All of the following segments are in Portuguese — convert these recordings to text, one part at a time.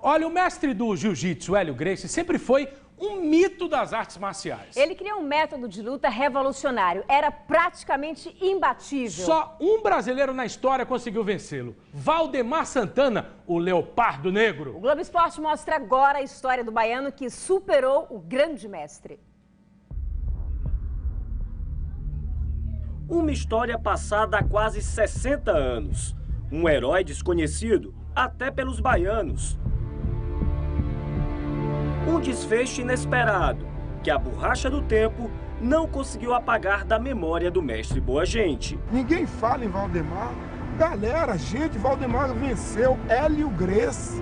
Olha, o mestre do jiu-jitsu, Hélio Gracie, sempre foi um mito das artes marciais. Ele criou um método de luta revolucionário. Era praticamente imbatível. Só um brasileiro na história conseguiu vencê-lo. Valdemar Santana, o Leopardo Negro. O Globo Esporte mostra agora a história do baiano que superou o grande mestre. Uma história passada há quase 60 anos. Um herói desconhecido até pelos baianos. Um desfecho inesperado, que a borracha do tempo não conseguiu apagar da memória do mestre Boa Gente. Ninguém fala em Valdemar. Galera, gente, Valdemar venceu Hélio Gracie.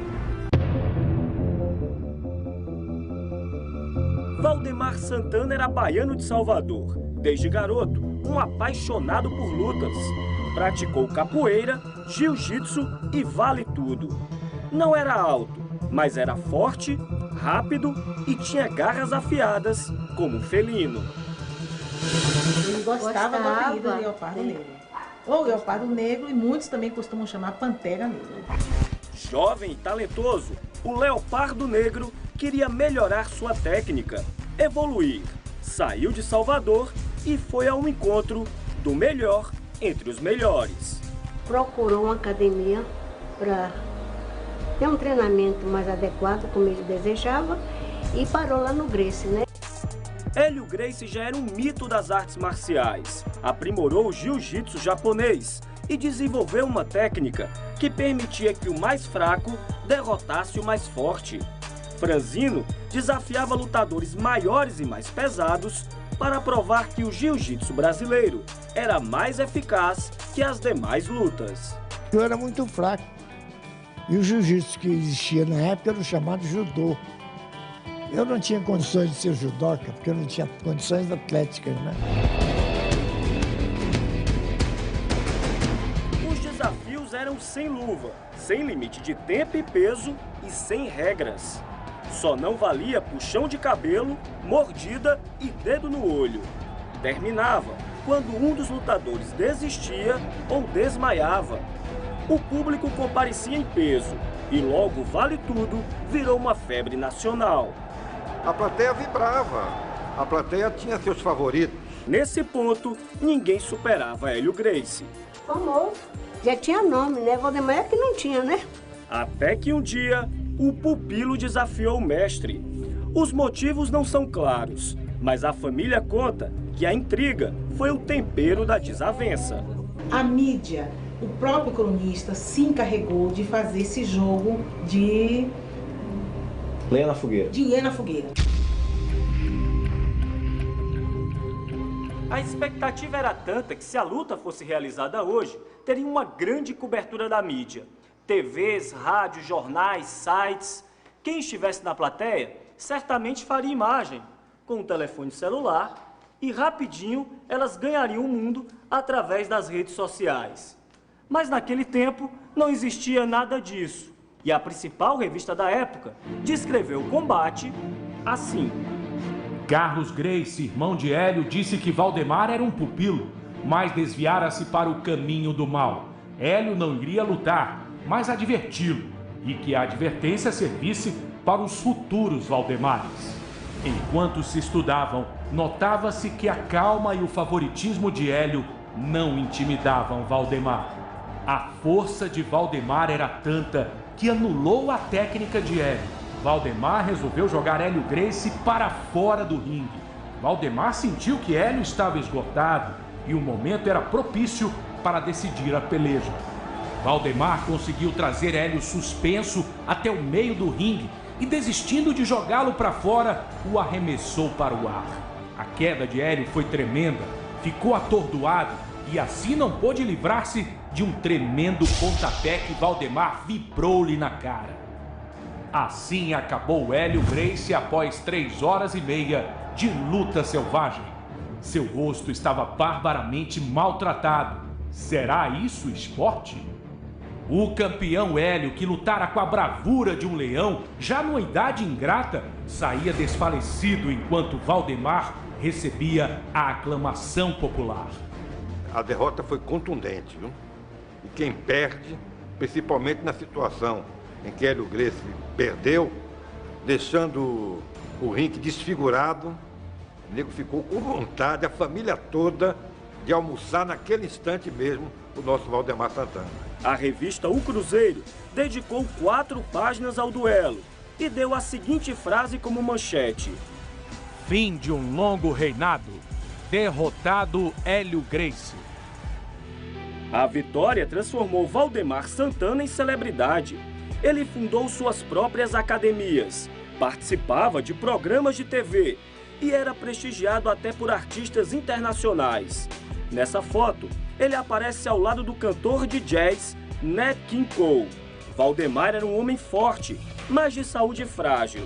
Valdemar Santana era baiano de Salvador. Desde garoto, um apaixonado por lutas. Praticou capoeira, jiu-jitsu e vale tudo. Não era alto, mas era forte, rápido e tinha garras afiadas como um felino. Ele gostava do apelido de Leopardo Negro. Ou Leopardo Negro, e muitos também costumam chamar Pantera Negra. Jovem e talentoso, o Leopardo Negro queria melhorar sua técnica, evoluir. Saiu de Salvador e foi ao encontro do melhor entre os melhores. Procurou uma academia para ter um treinamento mais adequado, como ele desejava, e parou lá no Gracie, né? Hélio Gracie já era um mito das artes marciais. Aprimorou o jiu-jitsu japonês e desenvolveu uma técnica que permitia que o mais fraco derrotasse o mais forte. Franzino desafiava lutadores maiores e mais pesados para provar que o jiu-jitsu brasileiro era mais eficaz que as demais lutas. Eu era muito fraco. E o jiu-jitsu que existia na época era o chamado judô. Eu não tinha condições de ser judoca, porque eu não tinha condições atléticas, né? Os desafios eram sem luva, sem limite de tempo e peso e sem regras. Só não valia puxão de cabelo, mordida e dedo no olho. Terminava quando um dos lutadores desistia ou desmaiava. O público comparecia em peso e logo Vale Tudo virou uma febre nacional. A plateia vibrava, a plateia tinha seus favoritos. Nesse ponto, ninguém superava Hélio Gracie. Famoso, já tinha nome, né? Valdemar é que não tinha, né? Até que um dia, o pupilo desafiou o mestre. Os motivos não são claros, mas a família conta que a intriga foi o tempero da desavença. A mídia, o próprio cronista, se encarregou de fazer esse jogo de lenha na fogueira. A expectativa era tanta que se a luta fosse realizada hoje, teria uma grande cobertura da mídia. TVs, rádios, jornais, sites. Quem estivesse na plateia certamente faria imagem com um telefone celular e rapidinho elas ganhariam o mundo através das redes sociais. Mas naquele tempo não existia nada disso. E a principal revista da época descreveu o combate assim. Carlos Gracie, irmão de Hélio, disse que Valdemar era um pupilo, mas desviara-se para o caminho do mal. Hélio não iria lutar, mas adverti-lo, e que a advertência servisse para os futuros Valdemares. Enquanto se estudavam, notava-se que a calma e o favoritismo de Hélio não intimidavam Valdemar. A força de Valdemar era tanta que anulou a técnica de Hélio. Valdemar resolveu jogar Hélio Gracie para fora do ringue. Valdemar sentiu que Hélio estava esgotado e o momento era propício para decidir a peleja. Valdemar conseguiu trazer Hélio suspenso até o meio do ringue e, desistindo de jogá-lo para fora, o arremessou para o ar. A queda de Hélio foi tremenda, ficou atordoado e assim não pôde livrar-se de um tremendo pontapé que Valdemar vibrou-lhe na cara. Assim acabou Hélio Gracie após 3 horas e meia de luta selvagem. Seu rosto estava barbaramente maltratado. Será isso esporte? O campeão Hélio, que lutara com a bravura de um leão, já numa idade ingrata, saía desfalecido enquanto Valdemar recebia a aclamação popular. A derrota foi contundente, viu? E quem perde, principalmente na situação em que Hélio Gracie perdeu, deixando o ringue desfigurado. O nego ficou com vontade, a família toda, de almoçar naquele instante mesmo o nosso Valdemar Santana. A revista O Cruzeiro dedicou 4 páginas ao duelo e deu a seguinte frase como manchete: Fim de um longo reinado. Derrotado Hélio Gracie. A vitória transformou Valdemar Santana em celebridade. Ele fundou suas próprias academias, participava de programas de TV e era prestigiado até por artistas internacionais. Nessa foto, ele aparece ao lado do cantor de jazz Nat King Cole. Valdemar era um homem forte, mas de saúde frágil.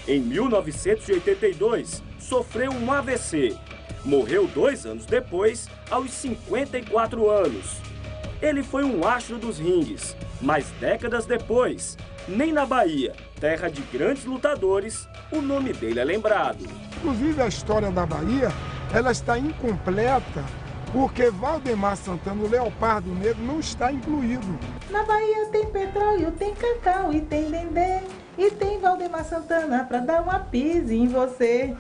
Em 1982, sofreu um AVC. Morreu 2 anos depois, aos 54 anos. Ele foi um astro dos ringues, mas décadas depois, nem na Bahia, terra de grandes lutadores, o nome dele é lembrado. Inclusive a história da Bahia, ela está incompleta porque Valdemar Santana, o Leopardo Negro, não está incluído. Na Bahia tem petróleo, tem cacau e tem dendê. E tem Valdemar Santana para dar uma pise em você.